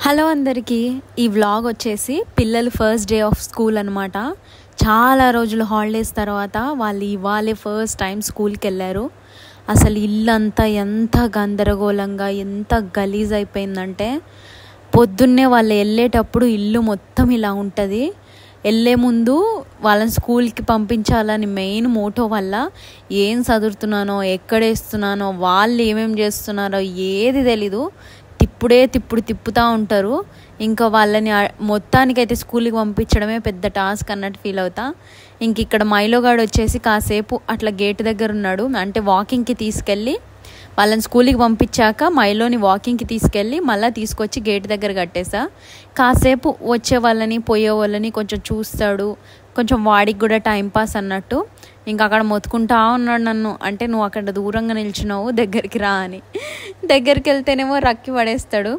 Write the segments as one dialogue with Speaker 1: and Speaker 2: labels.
Speaker 1: Hello అందరికీ, ఈ vlog వచ్చేసి పిల్లలు ఫస్ట్ డే ఆఫ్ స్కూల్ అనమాట. చాలా రోజులు హాలిడేస్ తర్వాత వాళ్ళు ఇవాళే ఫస్ట్ టైం స్కూల్కి వెళ్ళారు. అసలు ఇల్లంతా ఎంత గందరగోళంగా ఎంత గలీజ్ అయిపోయిందంటే, పొద్దున్నే వాళ్ళు వెళ్ళేటప్పుడు ఇల్లు మొత్తం ఇలా ఉంటుంది. వెళ్ళే ముందు వాళ్ళని స్కూల్కి పంపించాలని మెయిన్ మోటో వల్ల ఏం చదువుతున్నానో ఎక్కడేస్తున్నానో వాళ్ళు ఏమేమి చేస్తున్నారో ఏది తెలీదు. తిప్పుతూ ఉంటారు. ఇంకా వాళ్ళని మొత్తానికైతే స్కూల్కి పంపించడమే పెద్ద టాస్క్ అన్నట్టు ఫీల్ అవుతా. ఇంక ఇక్కడ మైలోగాడు వచ్చేసి కాసేపు అట్లా గేట్ దగ్గర ఉన్నాడు. అంటే వాకింగ్కి తీసుకెళ్ళి వాళ్ళని స్కూల్కి పంపించాక మైలోని వాకింగ్కి తీసుకెళ్ళి మళ్ళీ తీసుకొచ్చి గేట్ దగ్గర కట్టేసా. కాసేపు వచ్చే వాళ్ళని పోయే వాళ్ళని కొంచెం చూస్తాడు, కొంచెం వాడికి కూడా టైంపాస్ అన్నట్టు. ఇంకా అక్కడ మొత్తుకుంటా ఉన్నాడు నన్ను. అంటే నువ్వు అక్కడ దూరంగా నిల్చున్నావు, దగ్గరికి రా అని. దగ్గరికి వెళ్తేనేమో రక్కి పడేస్తాడు.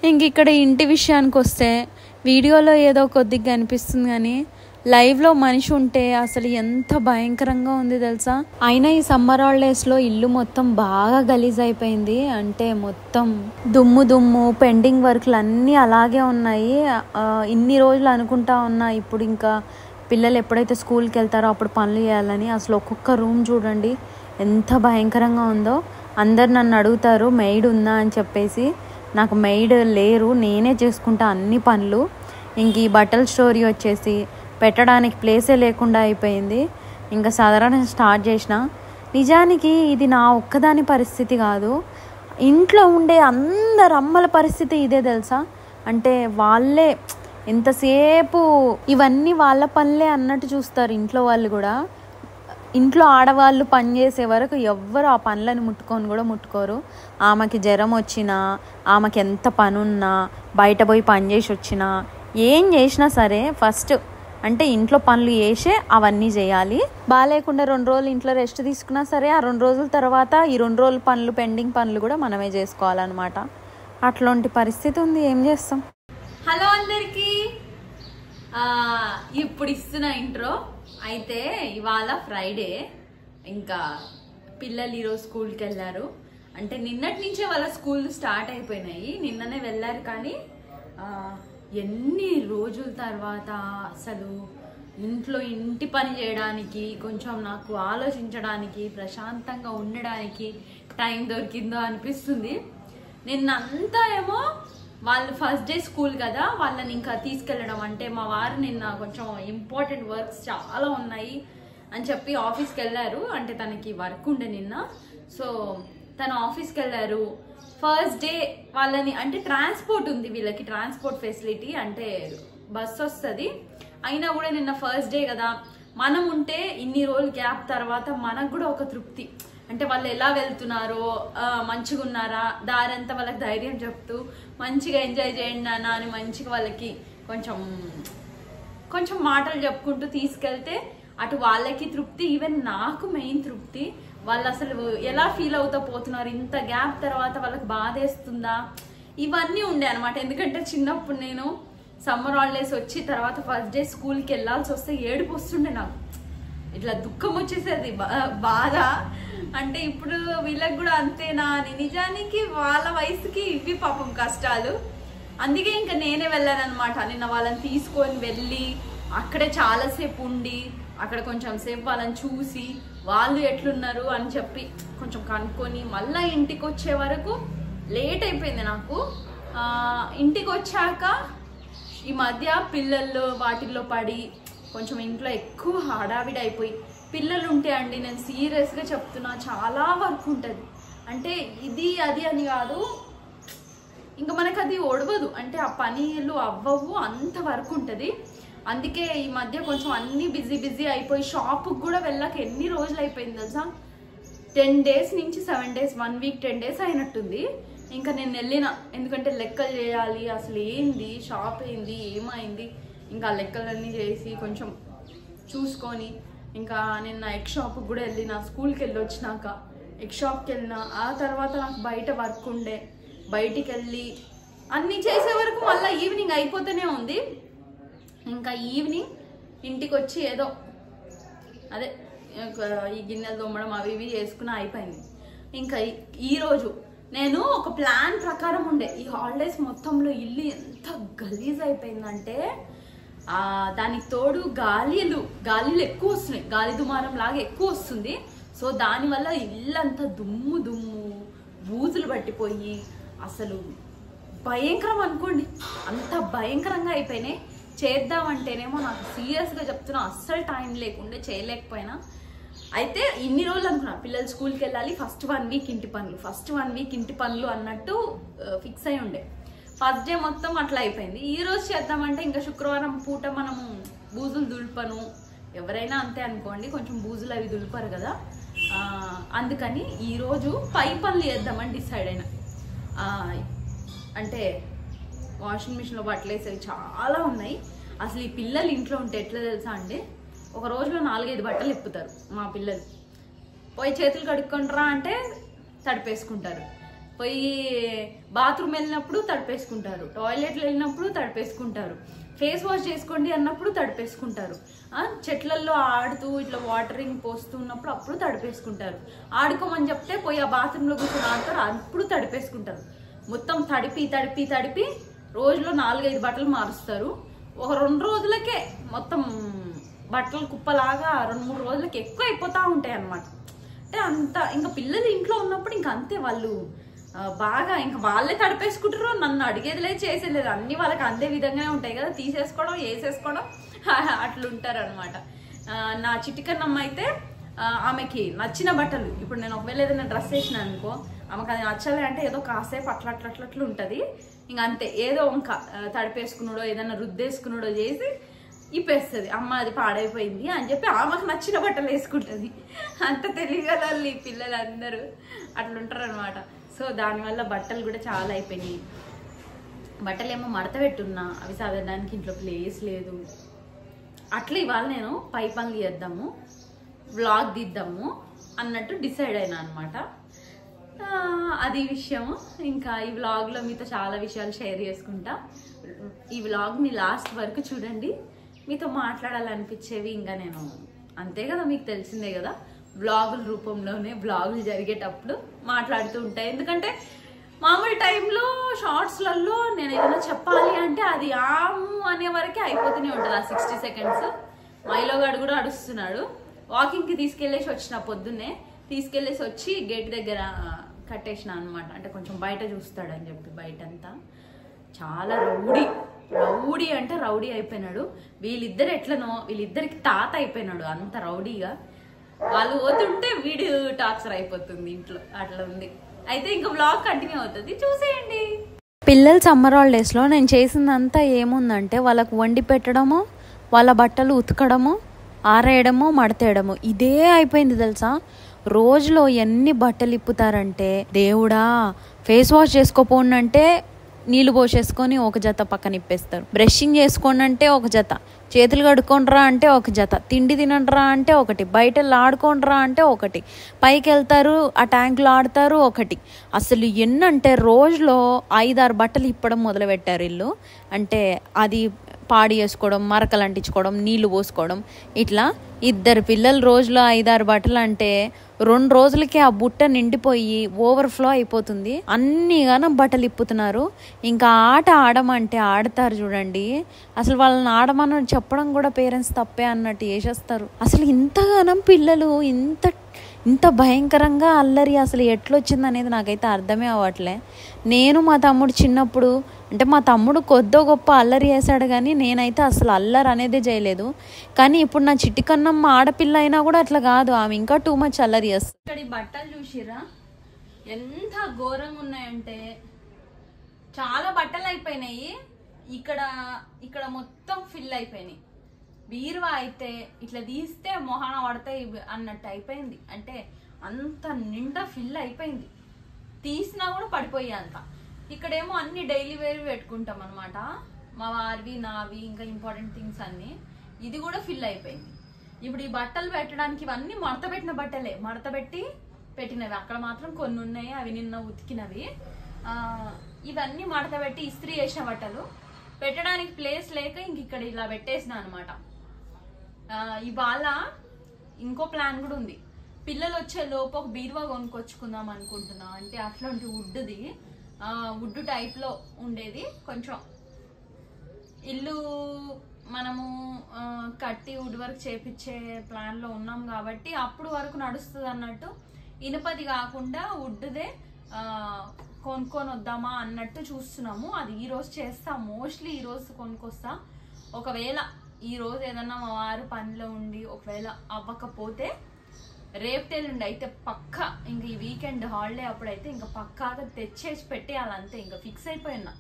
Speaker 1: ఇంక ఇక్కడ ఇంటి విషయానికి వస్తే వీడియోలో ఏదో కొద్దిగా అనిపిస్తుంది, కానీ లైవ్లో మనిషి ఉంటే అసలు ఎంత భయంకరంగా ఉంది తెలుసా. అయినా ఈ సమ్మర్ హాలిడేస్లో ఇల్లు మొత్తం బాగా గలీజ్ అయిపోయింది. అంటే మొత్తం దుమ్ము పెండింగ్ వర్క్లు అన్నీ అలాగే ఉన్నాయి. ఇన్ని రోజులు అనుకుంటా ఉన్నా, ఇప్పుడు ఇంకా పిల్లలు ఎప్పుడైతే స్కూల్కి వెళ్తారో అప్పుడు పనులు చేయాలని. అసలు ఒక్కొక్క రూమ్ చూడండి ఎంత భయంకరంగా ఉందో. అందరు నన్ను అడుగుతారు మెయిడ్ ఉందా అని చెప్పేసి. నాకు మెయిడ్ లేరు, నేనే చేసుకుంటా అన్ని పనులు. ఇంక ఈ బట్టల స్టోరీ వచ్చేసి పెట్టడానికి ప్లేసే లేకుండా అయిపోయింది. ఇంకా సాధారణంగా స్టార్ట్ చేసిన. నిజానికి ఇది నా ఒక్కదాని పరిస్థితి కాదు, ఇంట్లో ఉండే అందరు అమ్మల పరిస్థితి ఇదే తెలుసా. అంటే వాళ్ళే ఎంతసేపు ఇవన్నీ వాళ్ళ పనులే అన్నట్టు చూస్తారు ఇంట్లో వాళ్ళు కూడా. ఇంట్లో ఆడవాళ్ళు పని చేసే వరకు ఎవ్వరు ఆ పనులను ముట్టుకోరు. ఆమెకి జ్వరం వచ్చినా, ఆమెకి ఎంత పని ఉన్నా, బయట పోయి పని చేసి వచ్చినా, ఏం చేసినా సరే ఫస్ట్ అంటే ఇంట్లో పనులు చేసే అవన్నీ చేయాలి. బాగాలేకుండా 2 రోజులు ఇంట్లో రెస్ట్ తీసుకున్నా సరే ఆ 2 రోజుల తర్వాత ఈ 2 రోజుల పనులు పెండింగ్ పనులు కూడా మనమే చేసుకోవాలన్నమాట. అట్లాంటి పరిస్థితి ఉంది, ఏం చేస్తాం.
Speaker 2: హలో అందరికీ, ఇప్పుడు ఇస్తున్న ఇంట్రో. అయితే ఇవాళ ఫ్రైడే, ఇంకా పిల్లలు ఈరోజు స్కూల్కి వెళ్ళారు. అంటే నిన్నటి నుంచే వాళ్ళ స్కూల్ స్టార్ట్ అయిపోయినాయి, నిన్ననే వెళ్ళారు. కానీ ఎన్ని రోజుల తర్వాత అసలు ఇంట్లో ఇంటి పని చేయడానికి, కొంచెం నాకు ఆలోచించడానికి, ప్రశాంతంగా ఉండడానికి టైం దొరికిందో అనిపిస్తుంది. నిన్నంతా ఏమో వాళ్ళు ఫస్ట్ డే స్కూల్ కదా, వాళ్ళని ఇంకా తీసుకెళ్ళడం. అంటే మా వారు నిన్న కొంచెం ఇంపార్టెంట్ వర్క్స్ చాలా ఉన్నాయి అని చెప్పి ఆఫీస్కి వెళ్ళారు. అంటే తనకి వర్క్ ఉండే నిన్న, సో తను ఆఫీస్కి వెళ్ళారు. ఫస్ట్ డే వాళ్ళని అంటే ట్రాన్స్పోర్ట్ ఉంది వీళ్ళకి, ట్రాన్స్పోర్ట్ ఫెసిలిటీ అంటే బస్ వస్తుంది. అయినా కూడా నిన్న ఫస్ట్ డే కదా, మనం ఉంటే ఇన్ని రోజులు గ్యాప్ తర్వాత మనకు కూడా ఒక తృప్తి. అంటే వాళ్ళు ఎలా వెళ్తున్నారో, మంచిగా ఉన్నారా, దారంతా వాళ్ళకి ధైర్యం చెప్తూ మంచిగా ఎంజాయ్ చేయండి నాన్న అని మంచిగా వాళ్ళకి కొంచెం మాటలు చెప్పుకుంటూ తీసుకెళ్తే అటు వాళ్ళకి తృప్తి, ఈవెన్ నాకు మెయిన్ తృప్తి. వాళ్ళు అసలు ఎలా ఫీల్ అవుతా పోతున్నారు, ఇంత గ్యాప్ తర్వాత వాళ్ళకి బాధేస్తుందా, ఇవన్నీ ఉండే అనమాట. ఎందుకంటే చిన్నప్పుడు నేను సమ్మర్ హాలిడేస్ వచ్చి తర్వాత ఫస్ట్ డే స్కూల్కి వెళ్ళాల్సి వస్తే ఏడుపు వస్తుండే నాకు, ఇట్లా దుఃఖం వచ్చేసేది, బాధ. అంటే ఇప్పుడు వీళ్ళకి కూడా అంతేనా అని. నిజానికి వాళ్ళ వయసుకి ఇవి పాపం కష్టాలు. అందుకే ఇంకా నేనే వెళ్ళాను అనమాట. నిన్న వాళ్ళని తీసుకొని వెళ్ళి అక్కడే చాలాసేపు ఉండి అక్కడ కొంచెం సేపు వాళ్ళని చూసి వాళ్ళు ఎట్లున్నారు అని చెప్పి కొంచెం కనుక్కొని మళ్ళీ ఇంటికి వచ్చే వరకు లేట్ అయిపోయింది నాకు. ఇంటికి వచ్చాక ఈ మధ్య పిల్లల్లో వాటిల్లో పడి కొంచెం ఇంట్లో ఎక్కువ హడావిడి అయిపోయి, పిల్లలు ఉంటే అండి నేను సీరియస్గా చెప్తున్నా చాలా వర్క్ ఉంటుంది. అంటే ఇది అది అని కాదు, ఇంకా మనకు అది ఒడవదు. అంటే ఆ పనులు అవ్వవు, అంత వర్క్ ఉంటుంది. అందుకే ఈ మధ్య కొంచెం అన్నీ బిజీ అయిపోయి షాపుకి కూడా వెళ్ళాక ఎన్ని రోజులు అయిపోయింది తెలుసా. 10 days నుంచి 7 days, 1 week 10 days అయినట్టుంది. ఇంకా నేను వెళ్ళిన, ఎందుకంటే లెక్కలు చేయాలి, అసలు ఏంది షాప్ ఏంది ఏమైంది, ఇంకా లెక్కలన్నీ చేసి కొంచెం చూసుకొని ఇంకా నిన్న ఎగ్ షాప్కి కూడా వెళ్ళిన. స్కూల్కి వెళ్ళి వచ్చినాక ఎగ్ షాప్కి వెళ్ళిన. ఆ తర్వాత నాకు బయట వర్క్ ఉండే, బయటికి వెళ్ళి అన్నీ చేసే వరకు మళ్ళీ ఈవినింగ్ అయిపోతూనే ఉంది. ఇంకా ఈవినింగ్ ఇంటికి వచ్చి ఏదో అదే ఈ గిన్నెలు తోమడం అవి ఇవి చేసుకుని అయిపోయింది. ఇంకా ఈరోజు నేను ఒక ప్లాన్ ప్రకారం ఉండే ఈ హాలిడేస్ మొత్తంలో ఇల్లు ఎంత గలీజ్ అయిపోయిందంటే దానికి తోడు గాలిలు ఎక్కువ వస్తున్నాయి, గాలి దుమారం లాగా ఎక్కువ వస్తుంది. సో దానివల్ల ఇల్లంతా దుమ్ము బూజులు పట్టిపోయి అసలు భయంకరం అనుకోండి, అంత భయంకరంగా అయిపోయినాయి. చేద్దామంటేనేమో నాకు సీరియస్గా చెప్తున్నా అస్సలు టైం లేకుండా చేయలేకపోయినా. అయితే ఇన్ని రోజులు అనుకున్నా పిల్లలు స్కూల్కి వెళ్ళాలి, ఫస్ట్ 1 వీక్ ఇంటి పనులు అన్నట్టు ఫిక్స్ అయి ఉండే. ఫస్ట్ డే మొత్తం అట్లా అయిపోయింది. ఈ రోజు చేద్దామంటే ఇంకా శుక్రవారం పూట మనము బూజులు దులిపను, ఎవరైనా అంతే అనుకోండి, కొంచెం బూజులు అవి దులిపారు కదా, అందుకని ఈరోజు పై పనులు చేద్దామని డిసైడ్ అయినా. అంటే వాషింగ్ మిషన్లో బట్టలు వేసేవి చాలా ఉన్నాయి. అసలు ఈ పిల్లలు ఇంట్లో ఉంటే ఎట్లా తెలుసా అండి, ఒక రోజులో 4-5 బట్టలు ఇప్పుతారు మా పిల్లలు. పోయి చేతులు కడుక్కుంటారా అంటే తడిపేసుకుంటారు, పోయి బాత్రూమ్ వెళ్ళినప్పుడు తడిపేసుకుంటారు, టాయిలెట్లు వెళ్ళినప్పుడు తడిపేసుకుంటారు, ఫేస్ వాష్ చేసుకోండి అన్నప్పుడు తడిపేసుకుంటారు, చెట్లల్లో ఆడుతూ ఇట్లా వాటరింగ్ పోస్తున్నప్పుడు అప్పుడు తడిపేసుకుంటారు, ఆడుకోమని చెప్తే పోయి ఆ బాత్రూంలో కూర్చొని ఆడతారు అప్పుడు తడిపేసుకుంటారు. మొత్తం తడిపి రోజులో 4-5 బట్టలు మారుస్తారు. ఒక 2 రోజులకే మొత్తం బట్టలు కుప్పలాగా 2-3 రోజులకి ఎక్కువ అయిపోతూ ఉంటాయి అన్నమాట. అంటే అంత ఇంకా పిల్లలు ఇంట్లో ఉన్నప్పుడు ఇంకా అంతే, వాళ్ళు బాగా ఇంకా వాళ్ళే తడిపేసుకుంటారు, నన్ను అడిగేది లేదు చేసేది లేదు, అన్ని వాళ్ళకి అంతే విధంగానే ఉంటాయి కదా, తీసేసుకోవడం వేసేసుకోవడం అట్లుంటారు అనమాట. నా చిటికన్నమ్మ అయితే ఆమెకి నచ్చిన బట్టలు, ఇప్పుడు నేను ఒకవేళ ఏదైనా డ్రెస్ వేసిన అనుకో, ఆమెకు అది నచ్చాలి అంటే ఏదో కాసేపు అట్లా ఉంటుంది, ఇంకా అంతే ఏదో ఇంకా తడిపేసుకున్నాడో ఏదైనా రుద్దేసుకున్నాడో చేసి ఇప్పేస్తుంది. అమ్మ అది పాడైపోయింది అని చెప్పి ఆమెకు నచ్చిన బట్టలు వేసుకుంటుంది. అంత తెలియగల పిల్లలు అందరూ అట్లుంటారు అనమాట. సో దానివల్ల బట్టలు కూడా చాలా అయిపోయినాయి. బట్టలు ఏమో మడత పెట్టున్నా, అవి చదవడానికి ఇంట్లో ప్లేస్ లేదు. అట్లా ఇవాళ నేను పై పనులు చేద్దాము, వ్లాగ్ తీద్దాము అన్నట్టు డిసైడ్ అయినా అనమాట. అది విషయం. ఇంకా ఈ వ్లాగ్లో మీతో చాలా విషయాలు షేర్ చేసుకుంటా. ఈ వ్లాగ్ని లాస్ట్ వరకు చూడండి, మీతో మాట్లాడాలనిపించేవి ఇంకా నేను అంతే కదా, మీకు తెలిసిందే కదా, బ్లాగుల రూపంలోనే బ్లాగులు జరిగేటప్పుడు మాట్లాడుతూ ఉంటాయి. ఎందుకంటే మామూలు టైంలో షార్ట్స్లలో నేను ఏదైనా చెప్పాలి అంటే అది ఆము అనే వరకే అయిపోతూనే ఉంటుంది ఆ 60 సెకండ్స్. మైలోగాడు కూడా అడుస్తున్నాడు. వాకింగ్కి తీసుకెళ్ళేసి వచ్చిన, పొద్దున్నే తీసుకెళ్ళేసి వచ్చి గేట్ దగ్గర కట్టేసిన అనమాట. అంటే కొంచెం బయట చూస్తాడని చెప్పి, బయటంతా చాలా రౌడీ అంటే రౌడీ అయిపోయినాడు. వీళ్ళిద్దరు ఎట్లనో, వీళ్ళిద్దరికి తాత అయిపోయినాడు అంత రౌడీగా. వాళ్ళు పోతుంటే వీడు టార్చర్ అయిపోతుంది ఇంట్లో, అట్లా ఉంది. అయితే ఇంకా వ్లాగ్ కంటిన్యూ అవుతుంది, చూసేయండి.
Speaker 1: పిల్లల సమ్మర్ హాలిడేస్లో నేను చేసిందంతా ఏముందంటే వాళ్ళకు వండి పెట్టడము, వాళ్ళ బట్టలు ఉతకడము, ఆరేయడము, మడతేయడము, ఇదే అయిపోయింది తెలుసా. రోజులో ఎన్ని బట్టలు ఇప్పుతారంటే దేవుడా. ఫేస్ వాష్ చేసుకోపోనంటే నీళ్ళు పోసేసుకొని ఒక జత పక్కన ఇప్పేస్తారు, బ్రషింగ్ చేసుకోండి అంటే ఒక జత, చేతులు కడుక్కోండిరా అంటే ఒక జత, తిండి తినండిరా అంటే ఒకటి, బయట ఆడుకోండిరా అంటే ఒకటి, పైకి వెళ్తారు ఆ ట్యాంకులో ఆడతారు ఒకటి. అసలు ఎన్నంటే రోజులో 5-6 బట్టలు ఇప్పడం మొదలు పెట్టారు వీళ్ళు. అంటే అది పాడి చేసుకోవడం, మరకలు అంటించుకోవడం, నీళ్లు పోసుకోవడం, ఇట్లా 2 పిల్లలు రోజులో 5-6 బట్టలు అంటే 2 రోజులకి ఆ బుట్ట నిండిపోయి ఓవర్ఫ్లో అయిపోతుంది. అన్ని గానం బట్టలు ఇప్పుతున్నారు. ఇంకా ఆట ఆడమంటే ఆడతారు చూడండి. అసలు వాళ్ళని ఆడమని చెప్పడం కూడా పేరెంట్స్ తప్పే అన్నట్టు చేసేస్తారు. అసలు ఇంతగానం పిల్లలు ఇంత భయంకరంగా అల్లరి అసలు ఎట్లొచ్చింది అనేది నాకైతే అర్థమే అవ్వట్లే. నేను మా తమ్ముడు చిన్నప్పుడు, అంటే మా తమ్ముడు కొద్దో గొప్ప అల్లరి చేశాడు కానీ నేనైతే అసలు అల్లరి అనేదే చేయలేదు. కానీ ఇప్పుడు నా చిట్టికన్నమ్మ ఆడపిల్ల అయినా కూడా అట్లా కాదు, ఆమె ఇంకా టూ మచ్ అల్లరి చేస్తుంది.
Speaker 2: ఇక్కడ ఈ బట్టలు చూసిరా ఎంత ఘోరంగా ఉన్నాయంటే, చాలా బట్టలు అయిపోయినాయి. ఇక్కడ మొత్తం ఫిల్ అయిపోయినాయి. బీరువా అయితే ఇట్లా తీస్తే మొహాన పడతాయి అన్నట్టు అయిపోయింది. అంటే అంత నిండా ఫిల్ అయిపోయింది, తీసినా కూడా పడిపోయాయి అంత. ఇక్కడేమో అన్ని డైలీ వేర్ పెట్టుకుంటాం అనమాట, మా వారివి నావి ఇంకా ఇంపార్టెంట్ థింగ్స్ అన్ని. ఇది కూడా ఫిల్ అయిపోయింది. ఇప్పుడు ఈ బట్టలు పెట్టడానికి ఇవన్నీ మడత పెట్టిన బట్టలే, మడత పెట్టి పెట్టినవి. అక్కడ మాత్రం కొన్ని ఉన్నాయి, అవి నిన్న ఉతికినవి. ఇవన్నీ మడత పెట్టి ఇస్త్రీ చేసిన బట్టలు. పెట్టడానికి ప్లేస్ లేక ఇంక ఇక్కడ ఇలా పెట్టేసిన అనమాట. ఇవాళ ఇంకో ప్లాన్ కూడా ఉంది. పిల్లలు వచ్చే లోపు ఒక బీరువా కొనుక్కొచ్చుకుందాం అనుకుంటున్నా. అంటే అట్లాంటి వుడ్ది వుడ్ టైప్ లో ఉండేది. కొంచెం ఇల్లు మనము కట్టి వుడ్ వర్క్ చేపించే ప్లాన్ లో ఉన్నాం కాబట్టి అప్పుడు వరకు నడుస్తుంది అన్నట్టు. ఇనుపది కాకుండా వుడ్దే కొనుక్కొని వద్దామా అన్నట్టు చూస్తున్నాము. అది ఈ రోజు చేస్తా, మోస్ట్లీ ఈ రోజు కొనుక్కొస్తా. ఒకవేళ ఈ రోజు ఏదన్నా మా వారు పనిలో ఉండి ఒకవేళ అవ్వకపోతే రేపు తెల్లుండి అయితే పక్కా ఇంక ఈ వీకెండ్ హాలిడే అప్పుడైతే ఇంకా పక్కాగా తెచ్చేసి పెట్టేయాలి అంతే. ఇంకా ఫిక్స్ అయిపోయినా.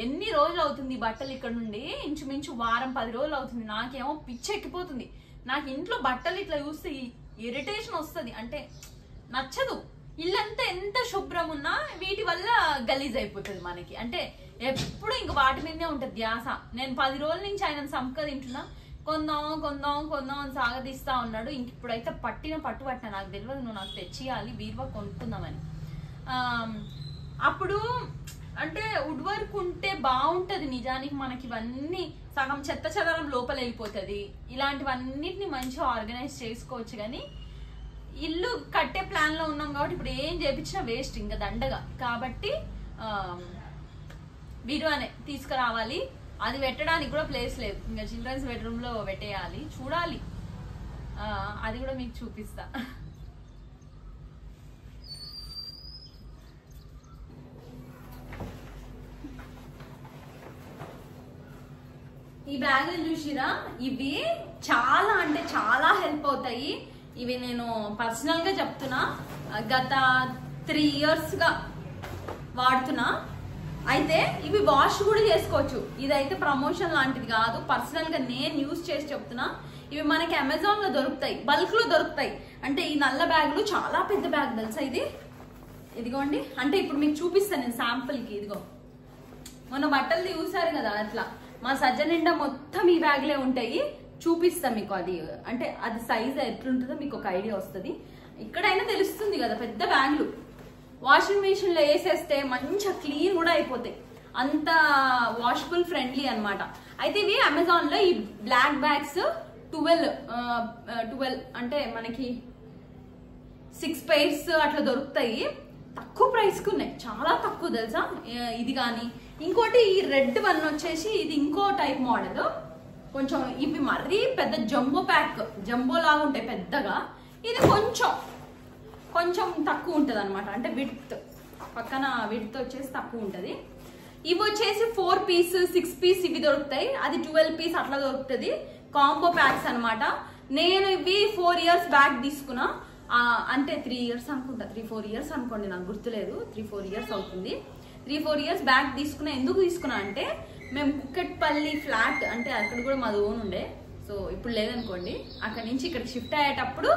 Speaker 2: ఎన్ని రోజులు అవుతుంది బట్టలు ఇక్కడ నుండి? ఇంచుమించు వారం 10 రోజులు అవుతుంది. నాకేమో పిచ్చెక్కిపోతుంది. నాకు ఇంట్లో బట్టలు ఇట్లా చూస్తే ఇరిటేషన్ వస్తుంది. అంటే నచ్చదు. ఇల్లంతా ఎంత శుభ్రం ఉన్నా వీటి వల్ల గలీజ్ అయిపోతుంది మనకి. అంటే ఎప్పుడు ఇంక వాటి మీదనే ఉంటుంది ధ్యాస. నేను 10 రోజుల నుంచి ఆయన సంపక తింటున్నా, కొందాం కొందాం కొందాం అని సాగదీస్తా ఉన్నాడు. ఇంక ఇప్పుడైతే పట్టిన నాకు తెలియదు, నువ్వు నాకు తెచ్చియాలి బీరువా కొనుక్కుందామని. అప్పుడు అంటే వుడ్ వర్క్ ఉంటే బాగుంటది నిజానికి. మనకి ఇవన్నీ సగం చెత్త చెదరం లోపల వెళ్ళిపోతుంది. ఇలాంటివన్నిటిని మంచిగా ఆర్గనైజ్ చేసుకోవచ్చు. కానీ ఇల్లు కట్టే ప్లాన్ లో ఉన్నాం కాబట్టి ఇప్పుడు ఏం చేపించినా వేస్ట్ ఇంకా దండగా. కాబట్టి బీరువానే తీసుకురావాలి. అది పెట్టడానికి కూడా ప్లేస్ లేదు. ఇంకా చిల్డ్రన్స్ బెడ్రూమ్ లో పెట్టేయాలి. చూడాలి, అది కూడా మీకు చూపిస్తా. ఈ బ్యాగులు చూసిరా, ఇవి చాలా అంటే చాలా హెల్ప్ అవుతాయి. ఇవి నేను పర్సనల్ గా చెప్తున్నా, గత 3 years గా వాడుతున్నా. అయితే ఇవి వాష్ కూడా చేసుకోవచ్చు. ఇదైతే ప్రమోషన్ లాంటిది కాదు, పర్సనల్ గా నేను యూజ్ చేసి చెప్తున్నా. ఇవి మనకి అమెజాన్ లో దొరుకుతాయి, బల్క్ లో దొరుకుతాయి. అంటే ఈ నల్ల బ్యాగులు చాలా పెద్ద బ్యాగ్ తెలుసా ఇది. ఇదిగోండి, అంటే ఇప్పుడు మీకు చూపిస్తాను నేను శాంపుల్ కి. ఇదిగో మొన్న బట్టలు చూసారు కదా, అట్లా మా సజ్జ నిండా మొత్తం ఈ బ్యాగ్లే ఉంటాయి. చూపిస్తా మీకు. అది అంటే అది సైజ్ ఎట్లుంటుందో మీకు ఒక ఐడియా వస్తుంది. ఇక్కడైనా తెలుస్తుంది కదా. పెద్ద బ్యాగులు వాషింగ్ మిషన్ లో వేసేస్తే మంచిగా క్లీన్ కూడా అయిపోతాయి. అంత వాషబుల్ ఫ్రెండ్లీ అన్నమాట. అయితే ఇవి అమెజాన్ లో ఈ బ్లాక్ బ్యాగ్స్ 12 అంటే మనకి 6 pairs అట్లా దొరుకుతాయి. తక్కువ ప్రైస్ కు ఉన్నాయి, చాలా తక్కువ తెలుసా. ఇది కానీ ఇంకోటి ఈ రెడ్ వన్ వచ్చేసి ఇది ఇంకో టైప్ మోడల్. కొంచెం ఇవి మరీ పెద్ద జంబో ప్యాక్, జంబో లాగా ఉంటాయి పెద్దగా. ఇది కొంచెం తక్కువ ఉంటది అనమాట. అంటే విడ్త్ పక్కన విడ్త్ వచ్చేసి తక్కువ ఉంటది. ఇవి వచ్చేసి 4 piece 6 piece ఇవి దొరుకుతాయి. అది 12 piece అట్లా దొరుకుతుంది. కాంబో ప్యాక్స్ అనమాట. నేను ఇవి 4 years బ్యాక్ తీసుకున్నా. అంటే 3 years అనుకుంటా, 3-4 years అనుకోండి, నాకు గుర్తులేదు. 3-4 years అవుతుంది. 3-4 years బ్యాక్ తీసుకున్నా. ఎందుకు తీసుకున్నా అంటే మేము కుక్కట్పల్లి ఫ్లాట్, అంటే అక్కడ కూడా మాది ఓన్ ఉండే. సో ఇప్పుడు లేదనుకోండి. అక్కడ నుంచి ఇక్కడ షిఫ్ట్ అయ్యేటప్పుడు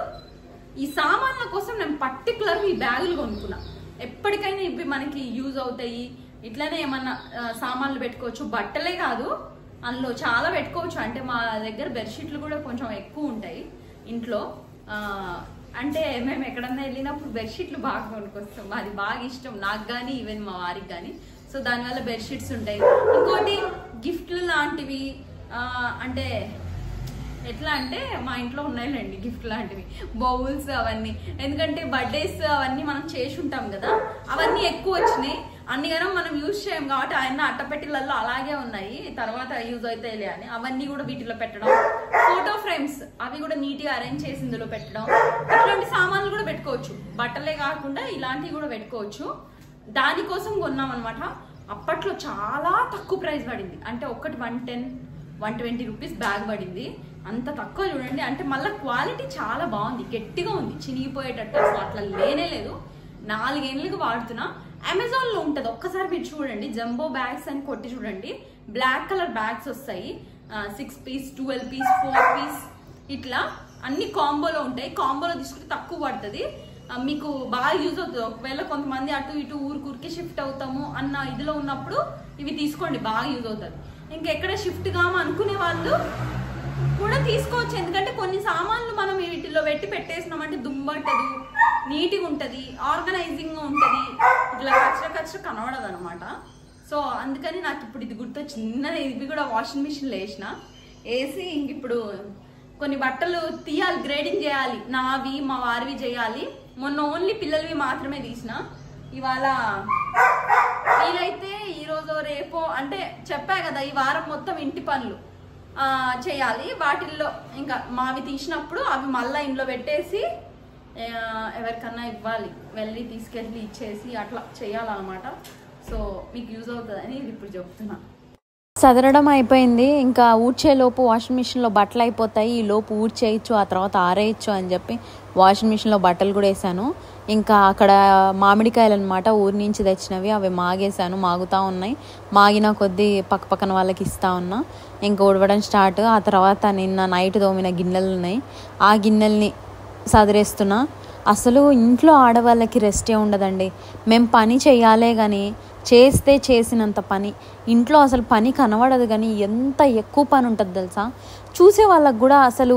Speaker 2: ఈ సామాన్ల కోసం నేను పర్టికులర్ ఈ బ్యాగులు కొనుక్కున్నా. ఎప్పటికైనా ఇవి మనకి యూజ్ అవుతాయి. ఇట్లానే ఏమన్నా సామాన్లు పెట్టుకోవచ్చు. బట్టలే కాదు, అందులో చాలా పెట్టుకోవచ్చు. అంటే మా దగ్గర బెడ్షీట్లు కూడా కొంచెం ఎక్కువ ఉంటాయి ఇంట్లో. అంటే మేము ఎక్కడన్నా వెళ్ళినప్పుడు బెడ్షీట్లు బాగా కొనుక్కొస్తాం. అది బాగా ఇష్టం నాకు కానీ ఈవెన్ మా వారికి కానీ. సో దానివల్ల బెడ్షీట్స్ ఉంటాయి. ఇంకోటి గిఫ్ట్లు లాంటివి, అంటే ఎట్లా అంటే మా ఇంట్లో ఉన్నాయిలేండి గిఫ్ట్ లాంటివి, బౌల్స్ అవన్నీ. ఎందుకంటే బర్త్డేస్ అవన్నీ మనం చేసి ఉంటాం కదా, అవన్నీ ఎక్కువ వచ్చినాయి. అన్నిగానం మనం యూజ్ చేయం కాబట్టి ఆయన అట్టపెట్టిలలో అలాగే ఉన్నాయి. తర్వాత యూజ్ అవుతాయిలే అని అవన్నీ కూడా వీటిలో పెట్టడం. ఫోటో ఫ్రేమ్స్ అవి కూడా నీట్గా అరేంజ్ చేసి ఇందులో పెట్టడం. ఇట్లాంటి సామాన్లు కూడా పెట్టుకోవచ్చు. బట్టలే కాకుండా ఇలాంటివి కూడా పెట్టుకోవచ్చు. దానికోసం కొన్నాం అనమాట. అప్పట్లో చాలా తక్కువ ప్రైస్ పడింది. అంటే ఒకటి 110-120 రూపీస్ బ్యాగ్ పడింది. అంత తక్కువ చూడండి. అంటే మళ్ళీ క్వాలిటీ చాలా బాగుంది, గట్టిగా ఉంది, చినిగిపోయేటట్టు అసలు అట్లా లేనే లేదు. 4 ఏళ్ళకి వాడుతున్నా. అమెజాన్ లో ఉంటది, ఒక్కసారి మీరు చూడండి. జంబో బ్యాగ్స్ అని కొట్టి చూడండి. బ్లాక్ కలర్ బ్యాగ్స్ వస్తాయి. 6 piece 12 piece 4 piece ఇట్లా అన్ని కాంబోలో ఉంటాయి. కాంబోలో తీసుకుంటే తక్కువ పడుతుంది, మీకు బాగా యూజ్ అవుతుంది. ఒకవేళ కొంతమంది అటు ఇటు ఊరికి షిఫ్ట్ అవుతాము అన్న ఇదిలో ఉన్నప్పుడు ఇవి తీసుకోండి, బాగా యూజ్ అవుతుంది. ఇంకెక్కడ షిఫ్ట్ కాము అనుకునే వాళ్ళు కూడా తీసుకోవచ్చు. ఎందుకంటే కొన్ని సామాన్లు మనం వీటిలో పెట్టేసినామంటే దుమ్మట్టదు, నీట్గా ఉంటుంది, ఆర్గనైజింగ్ గా ఉంటుంది. ఇట్లా కచ్చర కనబడదు అనమాట. సో అందుకని నాకు ఇప్పుడు ఇది గుర్తొచ్చింది. చిన్నది ఇవి కూడా వాషింగ్ మిషన్లో వేసి ఇంక ఇప్పుడు కొన్ని బట్టలు తీయాలి, గ్రేడింగ్ చేయాలి, నావి మా వారివి చేయాలి. మొన్న ఓన్లీ పిల్లలవి మాత్రమే తీసిన. ఇవాళ వీలైతే ఈరోజు రేపో అంటే చెప్పా కదా, ఈ వారం మొత్తం ఇంటి పనులు చేయాలి. వాటిల్లో ఇంకా మావి తీసినప్పుడు అవి మళ్ళీ ఇంట్లో పెట్టేసి ఎవరికన్నా ఇవ్వాలి, వెళ్ళి తీసుకెళ్ళి ఇచ్చేసి అట్లా చేయాలన్నమాట. సో మీకు యూజ్ అవుతుందని ఇది ఇప్పుడు చెప్తున్నా.
Speaker 1: సదరడం అయిపోయింది. ఇంకా ఊడ్చేలోపు వాషింగ్ మిషన్లో బట్టలు అయిపోతాయి, ఈ లోపు ఊడ్చేయచ్చు, ఆ తర్వాత ఆరేయచ్చు అని చెప్పి వాషింగ్ మిషన్లో బట్టలు కూడా వేసాను. ఇంకా అక్కడ మామిడికాయలు అనమాట, ఊరి నుంచి తెచ్చినవి, అవి మాగేసాను, మాగుతూ ఉన్నాయి. మాగిన కొద్దీ పక్కన వాళ్ళకి ఇస్తూ ఉన్నా. ఇంకా ఉడవడం స్టార్ట్. ఆ తర్వాత నిన్న నైట్ తోమిన గిన్నెలు ఉన్నాయి, ఆ గిన్నెల్ని సదిరేస్తున్నా. అసలు ఇంట్లో ఆడవాళ్ళకి రెస్టే ఉండదండి. మేము పని చేయాలే కానీ చేస్తే చేసినంత పని ఇంట్లో అసలు పని కనబడదు. కానీ ఎంత ఎక్కువ పని ఉంటుంది తెలుసా. చూసే వాళ్ళకు కూడా అసలు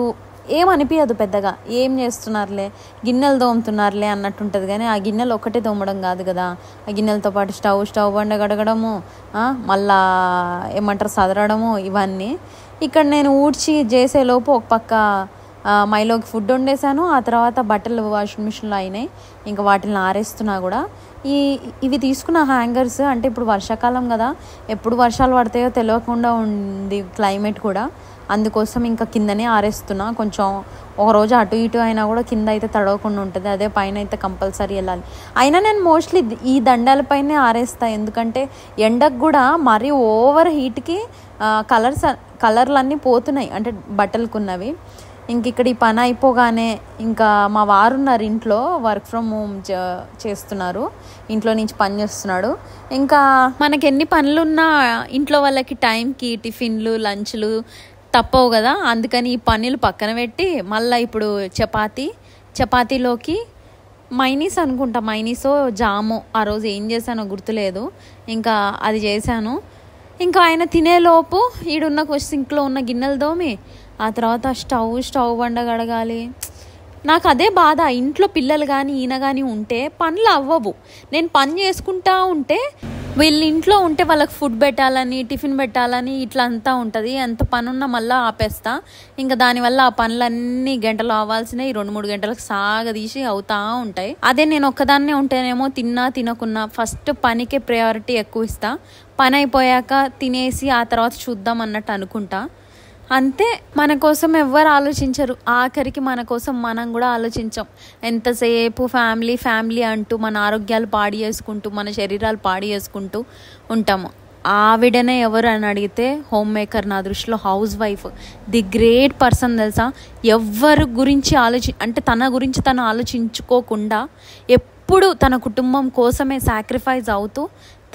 Speaker 1: ఏమనిపించదు పెద్దగా, ఏం చేస్తున్నారులే, గిన్నెలు తోముతున్నారులే అన్నట్టు ఉంటుంది. కానీ ఆ గిన్నెలు ఒక్కటే తోమడం కాదు కదా, ఆ గిన్నెలతో పాటు స్టవ్ బండ గడగడము, మళ్ళా ఏమంటారు సదరడము, ఇవన్నీ. ఇక్కడ నేను ఊడ్చి చేసేలోపు ఒక పక్క మైలోకి ఫుడ్ వండేసాను. ఆ తర్వాత బట్టలు వాషింగ్ మిషన్లో అయినాయి, ఇంకా వాటిని ఆరేస్తున్నా కూడా. ఇవి తీసుకున్న హ్యాంగర్స్ అంటే ఇప్పుడు వర్షాకాలం కదా, ఎప్పుడు వర్షాలు పడతాయో తెలియకుండా ఉంది క్లైమేట్ కూడా, అందుకోసం ఇంకా కిందనే ఆరేస్తున్నా. కొంచెం ఒకరోజు అటు ఇటు అయినా కూడా కింద అయితే తడవకుండా ఉంటుంది, అదే పైన అయితే కంపల్సరీ వెళ్ళాలి. అయినా నేను మోస్ట్లీ ఈ దండాలపైనే ఆరేస్తాను, ఎందుకంటే ఎండకు కూడా మరీ ఓవర్ హీట్కి కలర్లన్నీ పోతున్నాయి అంటే బట్టలకున్నవి. ఇంక ఇక్కడ ఈ పని అయిపోగానే ఇంకా మా వారు ఉన్నారు ఇంట్లో, వర్క్ ఫ్రమ్ హోమ్ చేస్తున్నారు, ఇంట్లో నుంచి పని చేస్తున్నాడు. ఇంకా మనకి ఎన్ని పనులున్నా ఇంట్లో వాళ్ళకి టైంకి టిఫిన్లు లంచ్లు తప్పవు కదా, అందుకని ఈ పనులు పక్కన పెట్టి మళ్ళీ ఇప్పుడు చపాతీలోకి మైనీస్ అనుకుంటా, మైనీసో జామో ఆ రోజు ఏం చేశానో గుర్తులేదు, ఇంకా అది చేశాను. ఇంకా ఆయన తినేలోపు ఈడున్న సింక్లో ఉన్న గిన్నెలు తోమి ఆ తర్వాత స్టవ్ బండ గడగాలి. నాకు అదే బాధ, ఇంట్లో పిల్లలు కానీ ఈయన కానీ ఉంటే పనులు అవ్వవు. నేను పని చేసుకుంటా ఉంటే వీళ్ళు ఇంట్లో ఉంటే వాళ్ళకి ఫుడ్ పెట్టాలని టిఫిన్ పెట్టాలని ఇట్లా అంతా ఉంటుంది, ఎంత పని ఉన్నా మళ్ళీ ఆపేస్తా. ఇంకా దానివల్ల ఆ పనులన్నీ గంటలు అవ్వాల్సినవి 2-3 గంటలకు సాగదీసి అవుతా ఉంటాయి. అదే నేను ఒక్కదాన్నే ఉంటేనేమో తిన్నా తినకున్నా ఫస్ట్ పనికే ప్రయారిటీ ఎక్కువ ఇస్తా, పని అయిపోయాక తినేసి ఆ తర్వాత చూద్దాం అన్నట్టు అనుకుంటా. అంతే, మన కోసం ఎవ్వరు ఆలోచించరు, ఆఖరికి మన కోసం మనం కూడా ఆలోచించాం. ఎంతసేపు ఫ్యామిలీ అంటూ మన ఆరోగ్యాలు పాడు చేసుకుంటూ మన శరీరాలు పాడు చేసుకుంటూ ఉంటాము. ఆవిడనే ఎవరు అని అడిగితే హోమ్ మేకర్, నా దృష్టిలో house wife the great person తెలుసా. ఎవరి గురించి అంటే తన గురించి తను ఆలోచించుకోకుండా ఎప్పుడు తన కుటుంబం కోసమే సాక్రిఫైస్ అవుతూ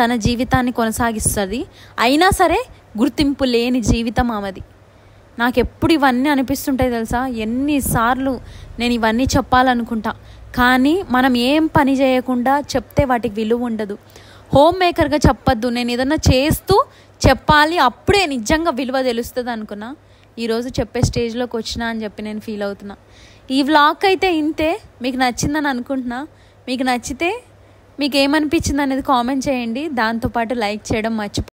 Speaker 1: తన జీవితాన్ని కొనసాగిస్తుంది. అయినా సరే గుర్తింపు లేని జీవితం ఆమెది. నాకు ఎప్పుడు ఇవన్నీ అనిపిస్తుంటాయి తెలుసా. ఎన్నిసార్లు నేను ఇవన్నీ చెప్పాలనుకుంటా, కానీ మనం ఏం పని చేయకుండా చెప్తే వాటికి విలువ ఉండదు. హోమ్ మేకర్గా చెప్పొద్దు, నేను ఏదన్నా చేస్తూ చెప్పాలి, అప్పుడే నిజంగా విలువ తెలుస్తుంది అనుకున్నా. ఈరోజు చెప్పే స్టేజ్లోకి వచ్చినా అని చెప్పి నేను ఫీల్ అవుతున్నా. ఈ వ్లాగ్ అయితే ఇంతే, మీకు నచ్చిందని అనుకుంటున్నా. మీకు నచ్చితే మీకు ఏమనిపించింది అనేది కామెంట్ చేయండి, దాంతోపాటు లైక్ చేయడం మర్చిపో.